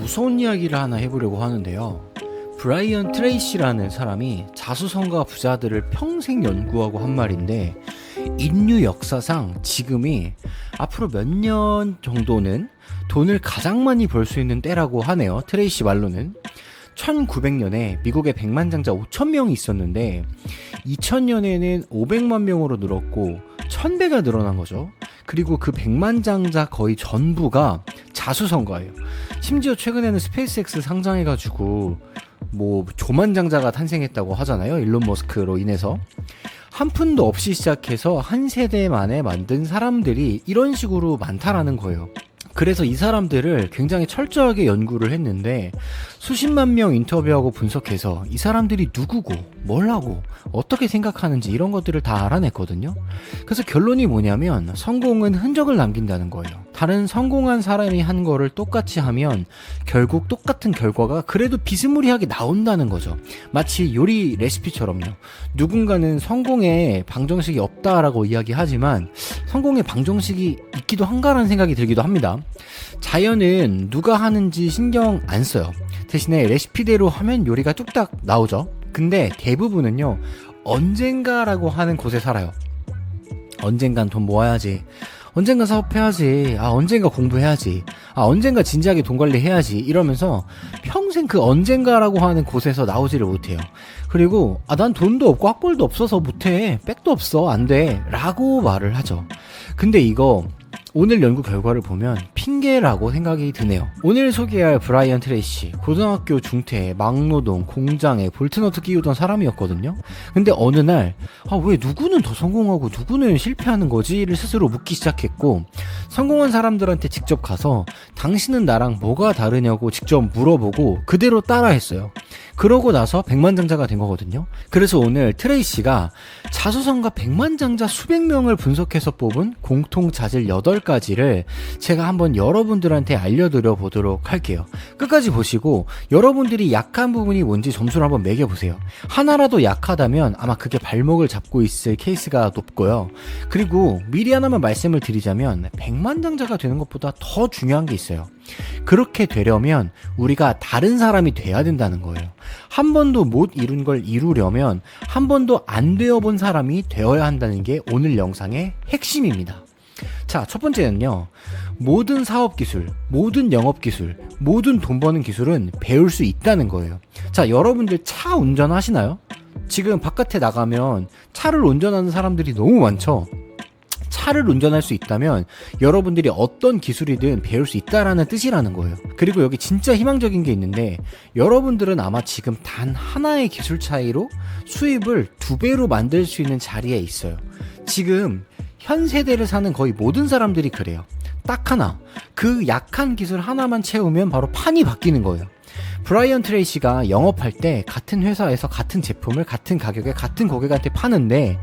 무서운 이야기를 하나 해보려고 하는데요. 브라이언 트레이시라는 사람이 자수성가 부자들을 평생 연구하고 한 말인데, 인류 역사상 지금이 앞으로 몇 년 정도는 돈을 가장 많이 벌 수 있는 때라고 하네요. 트레이시 말로는 1900년에 미국에 백만장자 5,000명이 있었는데 2000년에는 500만 명으로 늘었고 1000배가 늘어난 거죠. 그리고 그 백만장자 거의 전부가 자수성가예요. 심지어 최근에는 스페이스X 상장해가지고 뭐 조만장자가 탄생했다고 하잖아요. 일론 머스크로 인해서. 한 푼도 없이 시작해서 한 세대 만에 만든 사람들이 이런 식으로 많다라는 거예요. 그래서 이 사람들을 굉장히 철저하게 연구를 했는데 수십만 명 인터뷰하고 분석해서 이 사람들이 누구고 뭘 하고 어떻게 생각하는지 이런 것들을 다 알아냈거든요. 그래서 결론이 뭐냐면 성공은 흔적을 남긴다는 거예요. 다른 성공한 사람이 한 거를 똑같이 하면 결국 똑같은 결과가 그래도 비스무리하게 나온다는 거죠. 마치 요리 레시피처럼요. 누군가는 성공에 방정식이 없다라고 이야기하지만 성공의 방정식이 있기도 한가라는 생각이 들기도 합니다. 자연은 누가 하는지 신경 안 써요. 대신에 레시피대로 하면 요리가 뚝딱 나오죠. 근데 대부분은요, 언젠가라고 하는 곳에 살아요. 언젠간 돈 모아야지, 언젠가 사업해야지, 언젠가 공부해야지, 언젠가 진지하게 돈 관리해야지 이러면서 평생 그 언젠가라고 하는 곳에서 나오지를 못해요. 그리고 난 돈도 없고 학벌도 없어서 못해, 백도 없어, 안 돼 라고 말을 하죠. 근데 이거 오늘 연구 결과를 보면 핑계라고 생각이 드네요. 오늘 소개할 브라이언 트레이시, 고등학교 중퇴에 막노동, 공장에 볼트너트 끼우던 사람이었거든요. 근데 어느 날 왜 누구는 더 성공하고 누구는 실패하는 거지를 스스로 묻기 시작했고, 성공한 사람들한테 직접 가서 당신은 나랑 뭐가 다르냐고 직접 물어보고 그대로 따라했어요. 그러고 나서 백만장자가 된 거거든요. 그래서 오늘 트레이시가 자수성가 백만장자 수백 명을 분석해서 뽑은 공통자질 8가지를 제가 한번 여러분들한테 알려드려 보도록 할게요. 끝까지 보시고 여러분들이 약한 부분이 뭔지 점수를 한번 매겨보세요. 하나라도 약하다면 아마 그게 발목을 잡고 있을 케이스가 높고요. 그리고 미리 하나만 말씀을 드리자면 백만장자가 되는 것보다 더 중요한 게 있어요. 그렇게 되려면 우리가 다른 사람이 돼야 된다는 거예요. 한 번도 못 이룬 걸 이루려면 한 번도 안 되어본 사람이 되어야 한다는 게 오늘 영상의 핵심입니다. 자, 첫 번째는요, 모든 사업 기술, 모든 영업 기술, 모든 돈 버는 기술은 배울 수 있다는 거예요. 자, 여러분들 차 운전하시나요? 지금 바깥에 나가면 차를 운전하는 사람들이 너무 많죠. 차를 운전할 수 있다면 여러분들이 어떤 기술이든 배울 수 있다라는 뜻이라는 거예요. 그리고 여기 진짜 희망적인 게 있는데, 여러분들은 아마 지금 단 하나의 기술 차이로 수입을 2배로 만들 수 있는 자리에 있어요. 지금 현 세대를 사는 거의 모든 사람들이 그래요. 딱 하나, 그 약한 기술 하나만 채우면 바로 판이 바뀌는 거예요. 브라이언 트레이시가 영업할 때 같은 회사에서 같은 제품을 같은 가격에 같은 고객한테 파는데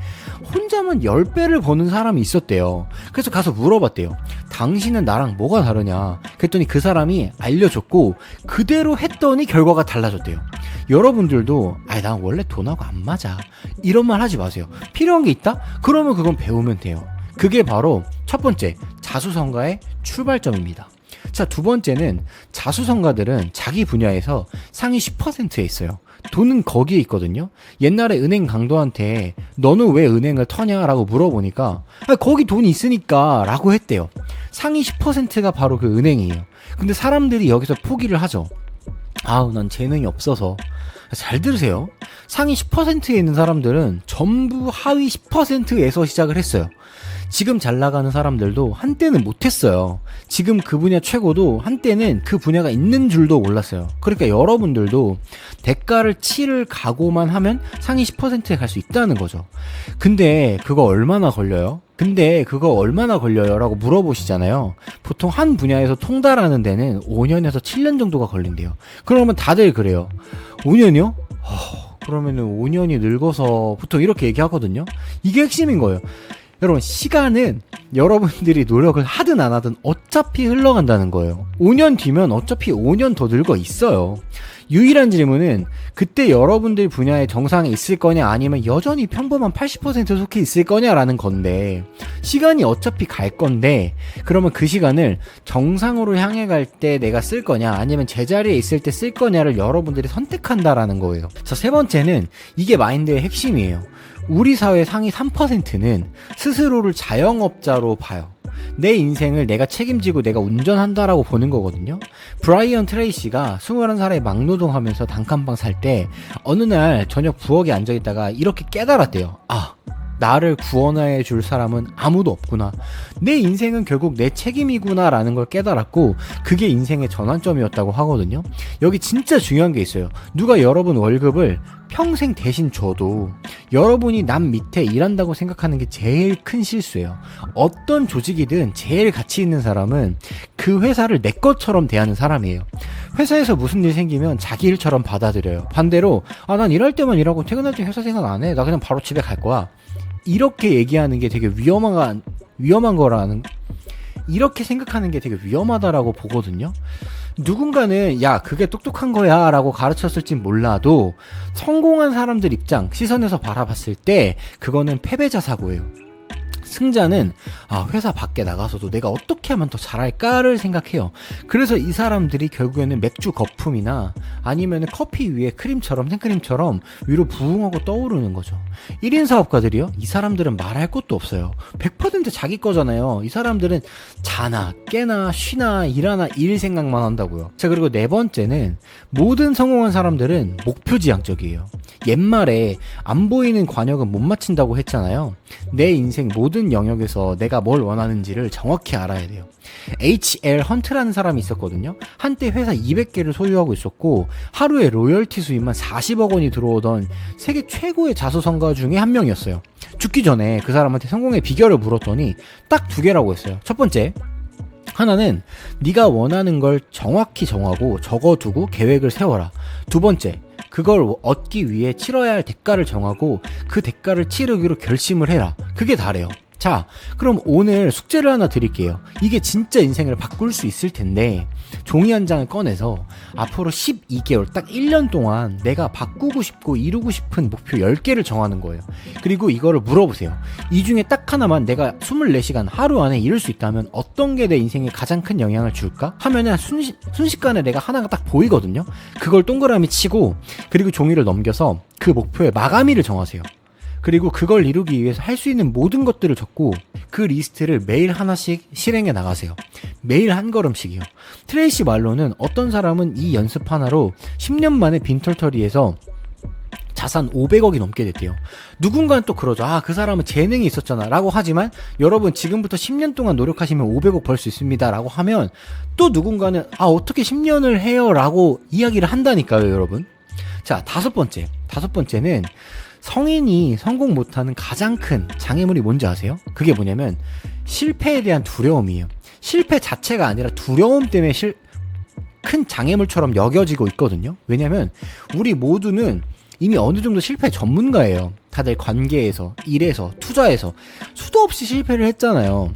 혼자만 10배를 버는 사람이 있었대요. 그래서 가서 물어봤대요. 당신은 나랑 뭐가 다르냐? 그랬더니 그 사람이 알려줬고 그대로 했더니 결과가 달라졌대요. 여러분들도 난 원래 돈하고 안 맞아, 이런 말 하지 마세요. 필요한 게 있다? 그러면 그건 배우면 돼요. 그게 바로 첫 번째, 자수성가의 출발점입니다. 자, 두 번째는 자수성가들은 자기 분야에서 상위 10%에 있어요. 돈은 거기에 있거든요. 옛날에 은행 강도한테 너는 왜 은행을 터냐라고 물어보니까 거기 돈이 있으니까 라고 했대요. 상위 10%가 바로 그 은행이에요. 근데 사람들이 여기서 포기를 하죠. 난 재능이 없어서. 잘 들으세요. 상위 10%에 있는 사람들은 전부 하위 10%에서 시작을 했어요. 지금 잘 나가는 사람들도 한때는 못했어요. 지금 그 분야 최고도 한때는 그 분야가 있는 줄도 몰랐어요. 그러니까 여러분들도 대가를 치를 각오만 하면 상위 10%에 갈 수 있다는 거죠. 근데 그거 얼마나 걸려요? 라고 물어보시잖아요. 보통 한 분야에서 통달하는 데는 5년에서 7년 정도가 걸린대요. 그러면 다들 그래요. 5년이요? 그러면은 5년이 늙어서 보통 이렇게 얘기하거든요. 이게 핵심인 거예요. 여러분, 시간은 여러분들이 노력을 하든 안 하든 어차피 흘러간다는 거예요. 5년 뒤면 어차피 5년 더 늙어 있어요. 유일한 질문은 그때 여러분들 분야의 정상에 있을 거냐 아니면 여전히 평범한 80% 속해 있을 거냐라는 건데, 시간이 어차피 갈 건데 그러면 그 시간을 정상으로 향해 갈 때 내가 쓸 거냐 아니면 제자리에 있을 때 쓸 거냐를 여러분들이 선택한다라는 거예요. 자, 세 번째는 이게 마인드의 핵심이에요. 우리 사회 상위 3%는 스스로를 자영업자로 봐요. 내 인생을 내가 책임지고 내가 운전한다라고 보는 거거든요. 브라이언 트레이시가 21살에 막노동하면서 단칸방 살 때 어느 날 저녁 부엌에 앉아있다가 이렇게 깨달았대요. 아, 나를 구원해 줄 사람은 아무도 없구나. 내 인생은 결국 내 책임이구나 라는 걸 깨달았고, 그게 인생의 전환점이었다고 하거든요. 여기 진짜 중요한 게 있어요. 누가 여러분 월급을 평생 대신 줘도 여러분이 남 밑에 일한다고 생각하는 게 제일 큰 실수예요. 어떤 조직이든 제일 가치 있는 사람은 그 회사를 내 것처럼 대하는 사람이에요. 회사에서 무슨 일 생기면 자기 일처럼 받아들여요. 반대로 난 일할 때만 일하고 퇴근할 때 회사 생각 안 해. 나 그냥 바로 집에 갈 거야. 이렇게 얘기하는 게 되게 위험한 거라는, 이렇게 생각하는 게 되게 위험하다라고 보거든요. 누군가는 야, 그게 똑똑한 거야 라고 가르쳤을진 몰라도 성공한 사람들 입장, 시선에서 바라봤을 때 그거는 패배자 사고예요. 승자는 회사 밖에 나가서도 내가 어떻게 하면 더 잘할까를 생각해요. 그래서 이 사람들이 결국에는 맥주 거품이나 아니면 커피 위에 크림처럼, 생크림처럼 위로 부흥하고 떠오르는 거죠. 1인 사업가들이요? 이 사람들은 말할 것도 없어요. 100% 자기 거잖아요. 이 사람들은 자나 깨나 쉬나 일하나 일 생각만 한다고요. 자, 그리고 네 번째는 모든 성공한 사람들은 목표지향적이에요. 옛말에 안 보이는 관역은 못 맞춘다고 했잖아요. 내 인생 모든 영역에서 내가 뭘 원하는지를 정확히 알아야 돼요. H.L. 헌트라는 사람이 있었거든요. 한때 회사 200개를 소유하고 있었고 하루에 로열티 수입만 40억 원이 들어오던 세계 최고의 자수성가 중에 한 명이었어요. 죽기 전에 그 사람한테 성공의 비결을 물었더니 딱 두 개라고 했어요. 첫 번째, 하나는 네가 원하는 걸 정확히 정하고 적어두고 계획을 세워라. 두 번째, 그걸 얻기 위해 치러야 할 대가를 정하고 그 대가를 치르기로 결심을 해라. 그게 다래요. 자, 그럼 오늘 숙제를 하나 드릴게요. 이게 진짜 인생을 바꿀 수 있을 텐데, 종이 한 장을 꺼내서 앞으로 12개월, 딱 1년 동안 내가 바꾸고 싶고 이루고 싶은 목표 10개를 정하는 거예요. 그리고 이거를 물어보세요. 이 중에 딱 하나만 내가 24시간 하루 안에 이룰 수 있다면 어떤 게 내 인생에 가장 큰 영향을 줄까? 하면은 순식간에 내가 하나가 딱 보이거든요. 그걸 동그라미 치고, 그리고 종이를 넘겨서 그 목표의 마감일을 정하세요. 그리고 그걸 이루기 위해서 할 수 있는 모든 것들을 적고 그 리스트를 매일 하나씩 실행해 나가세요. 매일 한 걸음씩이요. 트레이시 말로는 어떤 사람은 이 연습 하나로 10년 만에 빈털터리에서 자산 500억이 넘게 됐대요. 누군가는 또 그러죠. 그 사람은 재능이 있었잖아 라고 하지만, 여러분 지금부터 10년 동안 노력하시면 500억 벌 수 있습니다 라고 하면 또 누군가는 어떻게 10년을 해요 라고 이야기를 한다니까요, 여러분. 자, 다섯 번째는 성인이 성공 못하는 가장 큰 장애물이 뭔지 아세요? 그게 뭐냐면 실패에 대한 두려움이에요. 실패 자체가 아니라 두려움 때문에 큰 장애물처럼 여겨지고 있거든요. 왜냐면 우리 모두는 이미 어느 정도 실패 전문가예요. 다들 관계에서, 일에서, 투자에서 수도 없이 실패를 했잖아요.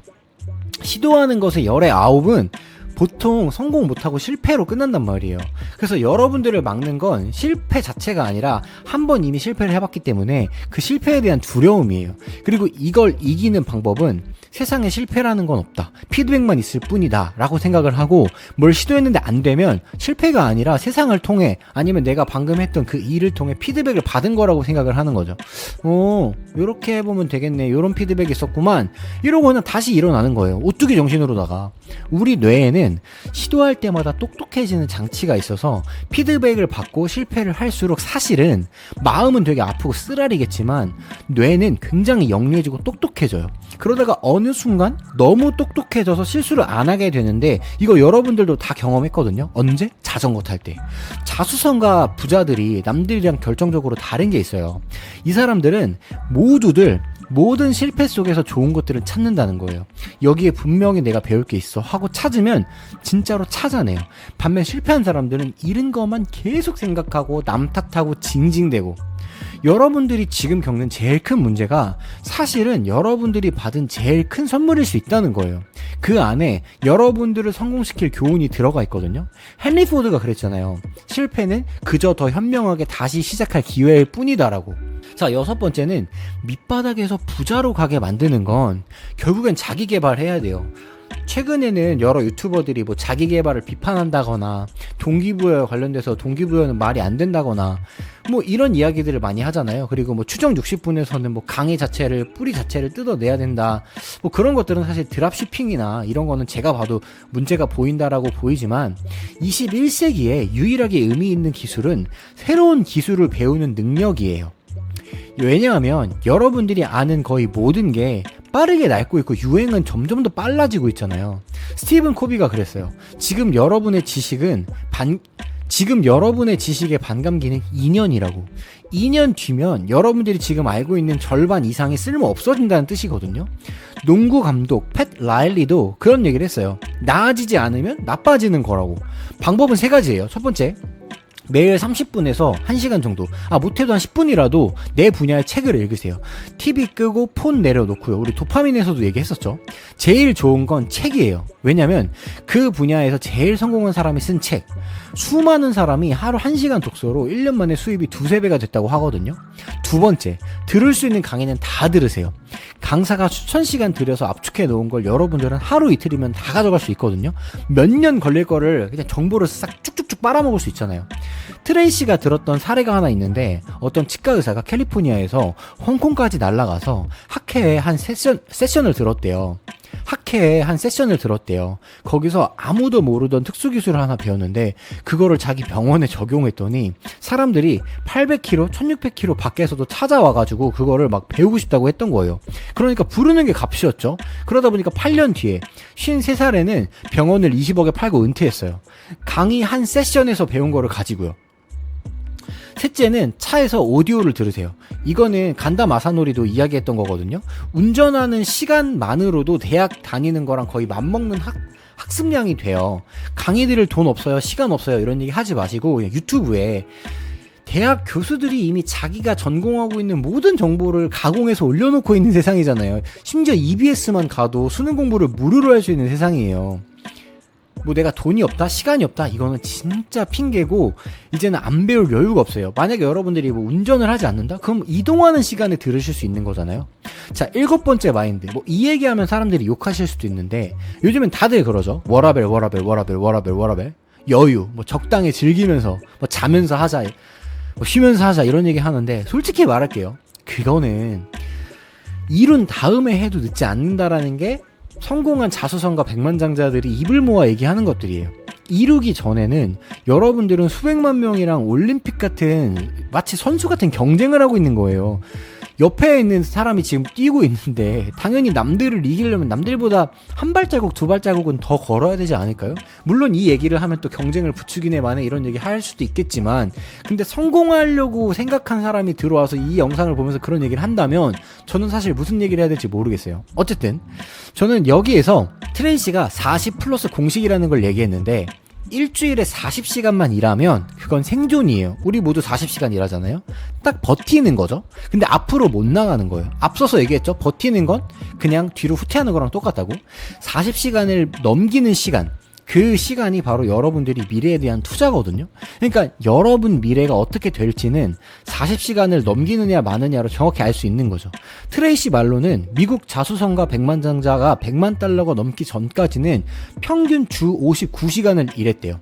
시도하는 것의 열의 9은 보통 성공 못하고 실패로 끝난단 말이에요. 그래서 여러분들을 막는 건 실패 자체가 아니라 한 번 이미 실패를 해봤기 때문에 그 실패에 대한 두려움이에요. 그리고 이걸 이기는 방법은 세상에 실패라는 건 없다, 피드백만 있을 뿐이다 라고 생각을 하고, 뭘 시도했는데 안 되면 실패가 아니라 세상을 통해, 아니면 내가 방금 했던 그 일을 통해 피드백을 받은 거라고 생각을 하는 거죠. 요렇게 해보면 되겠네, 요런 피드백이 있었구만, 이러고는 다시 일어나는 거예요. 오뚜기 정신으로다가. 우리 뇌에는 시도할 때마다 똑똑해지는 장치가 있어서 피드백을 받고 실패를 할수록 사실은 마음은 되게 아프고 쓰라리겠지만 뇌는 굉장히 영리해지고 똑똑해져요. 그러다가 어느 순간 너무 똑똑해져서 실수를 안 하게 되는데, 이거 여러분들도 다 경험했거든요. 언제? 자전거 탈 때. 자수성가 부자들이 남들이랑 결정적으로 다른 게 있어요. 이 사람들은 모두들 모든 실패 속에서 좋은 것들을 찾는다는 거예요. 여기에 분명히 내가 배울 게 있어 하고 찾으면 진짜로 찾아내요. 반면 실패한 사람들은 잃은 것만 계속 생각하고 남 탓하고 징징대고, 여러분들이 지금 겪는 제일 큰 문제가 사실은 여러분들이 받은 제일 큰 선물일 수 있다는 거예요. 그 안에 여러분들을 성공시킬 교훈이 들어가 있거든요. 헨리 포드가 그랬잖아요. 실패는 그저 더 현명하게 다시 시작할 기회일 뿐이다라고. 자, 6번째는 밑바닥에서 부자로 가게 만드는 건 결국엔 자기 개발해야 돼요. 최근에는 여러 유튜버들이 뭐 자기 개발을 비판한다거나 동기부여 관련돼서 동기부여는 말이 안 된다거나 뭐 이런 이야기들을 많이 하잖아요. 그리고 뭐 추정 60분에서는 뭐 강의 자체를 뿌리 자체를 뜯어내야 된다. 뭐 그런 것들은 사실 드랍시핑이나 이런 거는 제가 봐도 문제가 보인다라고 보이지만 21세기에 유일하게 의미 있는 기술은 새로운 기술을 배우는 능력이에요. 왜냐하면 여러분들이 아는 거의 모든 게 빠르게 낡고 있고 유행은 점점 더 빨라지고 있잖아요. 스티븐 코비가 그랬어요. 지금 여러분의 지식의 반감기는 2년이라고. 2년 뒤면 여러분들이 지금 알고 있는 절반 이상이 쓸모 없어진다는 뜻이거든요. 농구 감독 팻 라일리도 그런 얘기를 했어요. 나아지지 않으면 나빠지는 거라고. 방법은 3가지예요. 첫 번째, 매일 30분에서 1시간 정도, 못해도 한 10분이라도 내 분야의 책을 읽으세요. TV 끄고 폰 내려놓고요. 우리 도파민에서도 얘기했었죠. 제일 좋은 건 책이에요. 왜냐면 그 분야에서 제일 성공한 사람이 쓴 책, 수많은 사람이 하루 1시간 독서로 1년 만에 수입이 2~3배가 됐다고 하거든요. 두 번째, 들을 수 있는 강의는 다 들으세요. 강사가 수천 시간 들여서 압축해 놓은 걸 여러분들은 하루 이틀이면 다 가져갈 수 있거든요. 몇 년 걸릴 거를 그냥 정보를 싹 쭉쭉쭉 빨아먹을 수 있잖아요. 트레이시가 들었던 사례가 하나 있는데, 어떤 치과 의사가 캘리포니아에서 홍콩까지 날아가서 학회에 한 세션을 들었대요. 거기서 아무도 모르던 특수기술을 하나 배웠는데 그거를 자기 병원에 적용했더니 사람들이 800km, 1600km 밖에서도 찾아와가지고 그거를 막 배우고 싶다고 했던 거예요. 그러니까 부르는 게 값이었죠. 그러다 보니까 8년 뒤에 53살에는 병원을 20억에 팔고 은퇴했어요. 강의 한 세션에서 배운 거를 가지고요. 셋째는 차에서 오디오를 들으세요. 이거는 간다 마사노리도 이야기했던 거거든요. 운전하는 시간만으로도 대학 다니는 거랑 거의 맞먹는 학습량이 돼요. 강의 들을 돈 없어요, 시간 없어요, 이런 얘기 하지 마시고 그냥 유튜브에 대학 교수들이 이미 자기가 전공하고 있는 모든 정보를 가공해서 올려놓고 있는 세상이잖아요. 심지어 EBS만 가도 수능 공부를 무료로 할 수 있는 세상이에요. 뭐 내가 돈이 없다, 시간이 없다, 이거는 진짜 핑계고 이제는 안 배울 여유가 없어요. 만약에 여러분들이 뭐 운전을 하지 않는다? 그럼 이동하는 시간에 들으실 수 있는 거잖아요. 자, 7번째 마인드. 뭐 이 얘기하면 사람들이 욕하실 수도 있는데 요즘엔 다들 그러죠. 워라벨. 여유, 뭐 적당히 즐기면서 뭐 자면서 하자, 뭐 쉬면서 하자, 이런 얘기 하는데 솔직히 말할게요. 그거는 이룬 다음에 해도 늦지 않는다라는 게 성공한 자수성가 백만장자들이 입을 모아 얘기하는 것들이에요. 이루기 전에는 여러분들은 수백만 명이랑 올림픽 같은 마치 선수 같은 경쟁을 하고 있는 거예요. 옆에 있는 사람이 지금 뛰고 있는데 당연히 남들을 이기려면 남들보다 한 발자국, 2발자국은 더 걸어야 되지 않을까요? 물론 이 얘기를 하면 또 경쟁을 부추기네 마네 이런 얘기 할 수도 있겠지만, 근데 성공하려고 생각한 사람이 들어와서 이 영상을 보면서 그런 얘기를 한다면 저는 사실 무슨 얘기를 해야 될지 모르겠어요. 어쨌든 저는 여기에서 트레이시가 40 플러스 공식이라는 걸 얘기했는데, 일주일에 40시간만 일하면 그건 생존이에요. 우리 모두 40시간 일하잖아요. 딱 버티는 거죠. 근데 앞으로 못 나가는 거예요. 앞서서 얘기했죠. 버티는 건 그냥 뒤로 후퇴하는 거랑 똑같다고. 40시간을 넘기는 시간, 그 시간이 바로 여러분들이 미래에 대한 투자거든요. 그러니까 여러분 미래가 어떻게 될지는 40시간을 넘기느냐 마느냐로 정확히 알 수 있는 거죠. 트레이시 말로는 미국 자수성가 백만장자가 100만 달러가 넘기 전까지는 평균 주 59시간을 일했대요.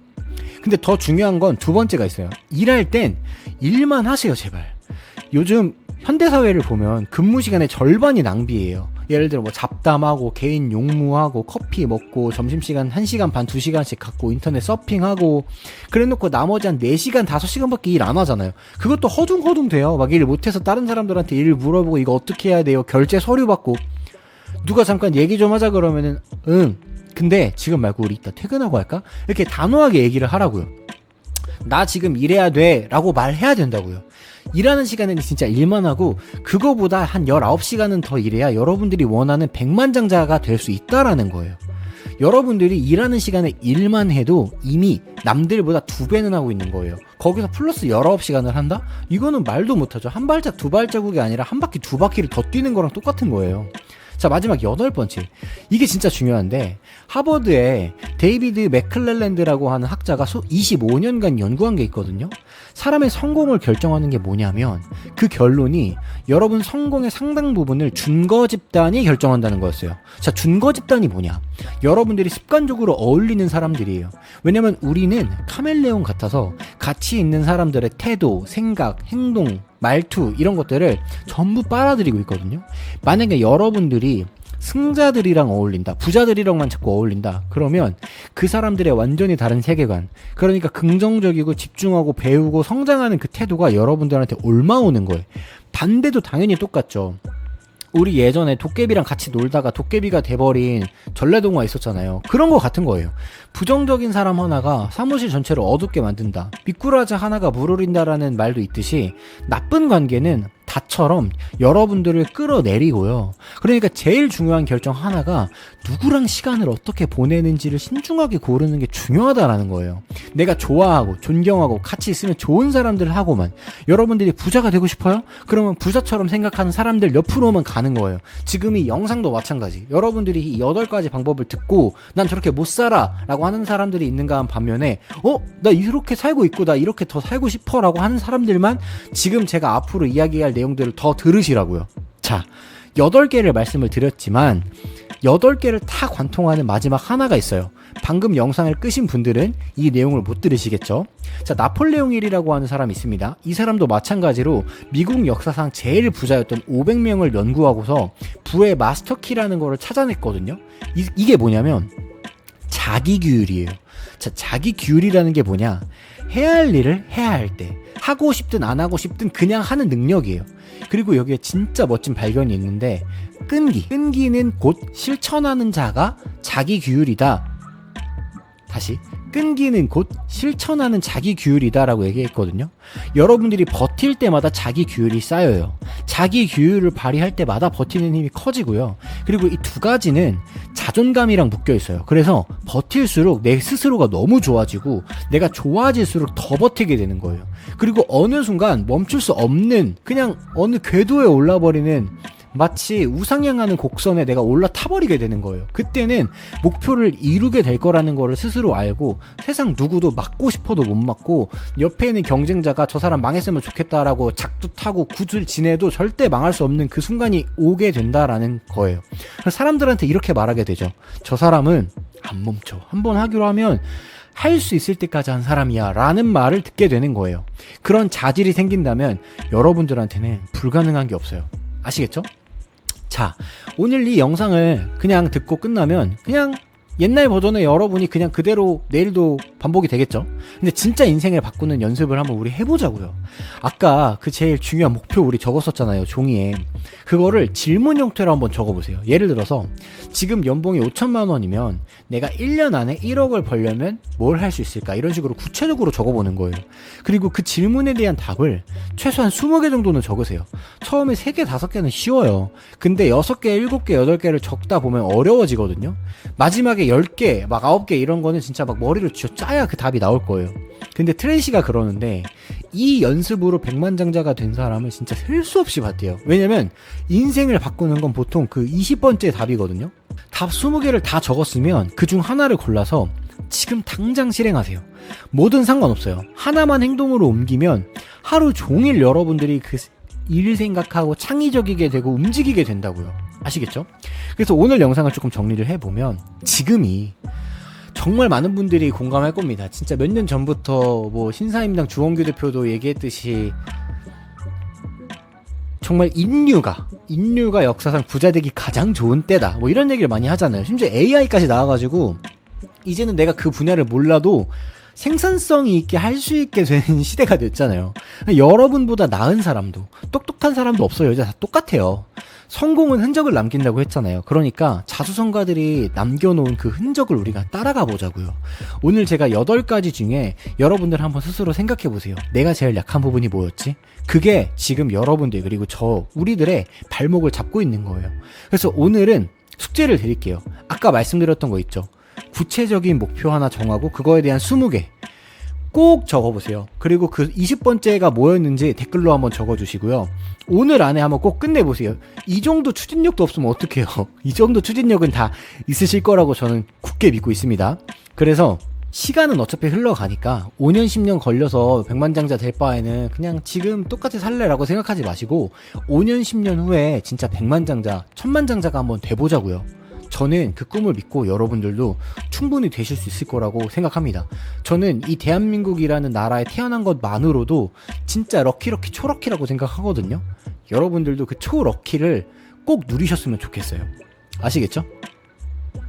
근데 더 중요한 건 두 번째가 있어요. 일할 땐 일만 하세요, 제발. 요즘 현대사회를 보면 근무 시간의 절반이 낭비예요. 예를 들어 뭐 잡담하고 개인 용무하고 커피 먹고 점심시간 1시간 반 2시간씩 갖고 인터넷 서핑하고 그래놓고 나머지 한 4시간 5시간밖에 일 안 하잖아요. 그것도 허둥허둥 돼요. 막 일 못해서 다른 사람들한테 일 물어보고 이거 어떻게 해야 돼요, 결제 서류 받고, 누가 잠깐 얘기 좀 하자 그러면은 응 근데 지금 말고 우리 이따 퇴근하고 할까? 이렇게 단호하게 얘기를 하라고요. 나 지금 일해야 돼 라고 말해야 된다고요. 일하는 시간에는 진짜 일만 하고 그거보다 한 19시간은 더 일해야 여러분들이 원하는 백만장자가 될 수 있다라는 거예요. 여러분들이 일하는 시간에 일만 해도 이미 남들보다 2배는 하고 있는 거예요. 거기서 플러스 19시간을 한다? 이거는 말도 못하죠. 한 발짝 두 발자국이 아니라 한 바퀴 두 바퀴를 더 뛰는 거랑 똑같은 거예요. 자, 마지막 8번째. 이게 진짜 중요한데, 하버드에 데이비드 맥클렐랜드라고 하는 학자가 25년간 연구한 게 있거든요. 사람의 성공을 결정하는 게 뭐냐면, 그 결론이 여러분 성공의 상당 부분을 준거 집단이 결정한다는 거였어요. 자, 준거 집단이 뭐냐? 여러분들이 습관적으로 어울리는 사람들이에요. 왜냐면 우리는 카멜레온 같아서 같이 있는 사람들의 태도, 생각, 행동, 말투 이런 것들을 전부 빨아들이고 있거든요. 만약에 여러분들이 승자들이랑 어울린다, 부자들이랑만 자꾸 어울린다, 그러면 그 사람들의 완전히 다른 세계관, 그러니까 긍정적이고 집중하고 배우고 성장하는 그 태도가 여러분들한테 옮아오는 거예요. 반대도 당연히 똑같죠. 우리 예전에 도깨비랑 같이 놀다가 도깨비가 돼버린 전래동화 있었잖아요. 그런 거 같은 거예요. 부정적인 사람 하나가 사무실 전체를 어둡게 만든다, 미꾸라지 하나가 물 흐린다라는 말도 있듯이 나쁜 관계는 다처럼 여러분들을 끌어내리고요. 그러니까 제일 중요한 결정 하나가 누구랑 시간을 어떻게 보내는지를 신중하게 고르는 게 중요하다라는 거예요. 내가 좋아하고 존경하고 같이 있으면 좋은 사람들하고만. 여러분들이 부자가 되고 싶어요? 그러면 부자처럼 생각하는 사람들 옆으로만 가는 거예요. 지금 이 영상도 마찬가지. 여러분들이 이 8가지 방법을 듣고 난 저렇게 못 살아 라고 하는 사람들이 있는가 한 반면에 나 이렇게 살고 있고 나 이렇게 더 살고 싶어 라고 하는 사람들만 지금 제가 앞으로 이야기할 내용들을 더 들으시라고요. 자, 8개를 말씀을 드렸지만 8개를 다 관통하는 마지막 하나가 있어요. 방금 영상을 끄신 분들은 이 내용을 못 들으시겠죠? 자, 나폴레옹 힐이라고 하는 사람이 있습니다. 이 사람도 마찬가지로 미국 역사상 제일 부자였던 500명을 연구하고서 부의 마스터키라는 거를 찾아냈거든요. 이게 뭐냐면 자기 규율이에요. 자, 자기 규율이라는 게 뭐냐? 해야 할 일을 해야 할 때, 하고 싶든 안 하고 싶든 그냥 하는 능력이에요. 그리고 여기에 진짜 멋진 발견이 있는데, 끈기는 곧 실천하는 자가 자기 규율이다. 다시, 끈기는 곧 실천하는 자기 규율이다라고 얘기했거든요. 여러분들이 버틸 때마다 자기 규율이 쌓여요. 자기 규율을 발휘할 때마다 버티는 힘이 커지고요. 그리고 이 2가지는 자존감이랑 묶여 있어요. 그래서 버틸수록 내 스스로가 너무 좋아지고 내가 좋아질수록 더 버티게 되는 거예요. 그리고 어느 순간 멈출 수 없는, 그냥 어느 궤도에 올라버리는, 마치 우상향하는 곡선에 내가 올라타버리게 되는 거예요. 그때는 목표를 이루게 될 거라는 거를 스스로 알고 세상 누구도 막고 싶어도 못 막고, 옆에 있는 경쟁자가 저 사람 망했으면 좋겠다라고 작두 타고 굿을 지내도 절대 망할 수 없는 그 순간이 오게 된다라는 거예요. 그래서 사람들한테 이렇게 말하게 되죠. 저 사람은 안 멈춰. 한번 하기로 하면 할 수 있을 때까지 한 사람이야 라는 말을 듣게 되는 거예요. 그런 자질이 생긴다면 여러분들한테는 불가능한 게 없어요. 아시겠죠? 자, 오늘 이 영상을 그냥 듣고 끝나면 그냥 옛날 버전의 여러분이 그냥 그대로 내일도 반복이 되겠죠? 근데 진짜 인생을 바꾸는 연습을 한번 우리 해보자고요. 아까 그 제일 중요한 목표 우리 적었었잖아요, 종이에. 그거를 질문 형태로 한번 적어보세요. 예를 들어서 지금 연봉이 5천만 원이면 내가 1년 안에 1억을 벌려면 뭘 할 수 있을까? 이런 식으로 구체적으로 적어보는 거예요. 그리고 그 질문에 대한 답을 최소한 20개 정도는 적으세요. 처음에 3개, 5개는 쉬워요. 근데 6개, 7개, 8개를 적다 보면 어려워지거든요. 마지막에 10개, 막 9개 이런 거는 진짜 막 머리를 쥐어 짜야 그 답이 나올 거예요. 근데 트레이시가 그러는데 이 연습으로 백만장자가 된 사람을 진짜 셀 수 없이 봤대요. 왜냐면 인생을 바꾸는 건 보통 그 20번째 답이거든요. 답 20개를 다 적었으면 그중 하나를 골라서 지금 당장 실행하세요. 뭐든 상관없어요. 하나만 행동으로 옮기면 하루 종일 여러분들이 그 일 생각하고 창의적이게 되고 움직이게 된다고요. 아시겠죠? 그래서 오늘 영상을 조금 정리를 해보면 지금이 정말 많은 분들이 공감할 겁니다. 진짜 몇 년 전부터 뭐 신사임당 주원규 대표도 얘기했듯이 정말 인류가 역사상 부자 되기 가장 좋은 때다, 뭐 이런 얘기를 많이 하잖아요. 심지어 AI까지 나와가지고 이제는 내가 그 분야를 몰라도 생산성이 있게 할 수 있게 되는 시대가 됐잖아요. 여러분보다 나은 사람도 똑똑한 사람도 없어요. 이제 다 똑같아요. 성공은 흔적을 남긴다고 했잖아요. 그러니까 자수성가들이 남겨놓은 그 흔적을 우리가 따라가 보자고요. 오늘 제가 8가지 중에 여러분들 한번 스스로 생각해 보세요. 내가 제일 약한 부분이 뭐였지? 그게 지금 여러분들 그리고 우리들의 발목을 잡고 있는 거예요. 그래서 오늘은 숙제를 드릴게요. 아까 말씀드렸던 거 있죠? 구체적인 목표 하나 정하고 그거에 대한 20개 꼭 적어보세요. 그리고 그 20번째가 뭐였는지 댓글로 한번 적어주시고요. 오늘 안에 한번 꼭 끝내보세요. 이 정도 추진력도 없으면 어떡해요. 이 정도 추진력은 다 있으실 거라고 저는 굳게 믿고 있습니다. 그래서 시간은 어차피 흘러가니까 5년 10년 걸려서 백만장자 될 바에는 그냥 지금 똑같이 살래라고 생각하지 마시고 5년 10년 후에 진짜 백만장자 천만장자가 한번 돼보자고요. 저는 그 꿈을 믿고 여러분들도 충분히 되실 수 있을 거라고 생각합니다. 저는 이 대한민국이라는 나라에 태어난 것만으로도 진짜 럭키 초럭키라고 생각하거든요. 여러분들도 그 초럭키를 꼭 누리셨으면 좋겠어요. 아시겠죠?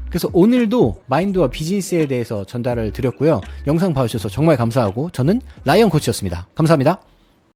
그래서 오늘도 마인드와 비즈니스에 대해서 전달을 드렸고요. 영상 봐주셔서 정말 감사하고 저는 라이언 코치였습니다. 감사합니다.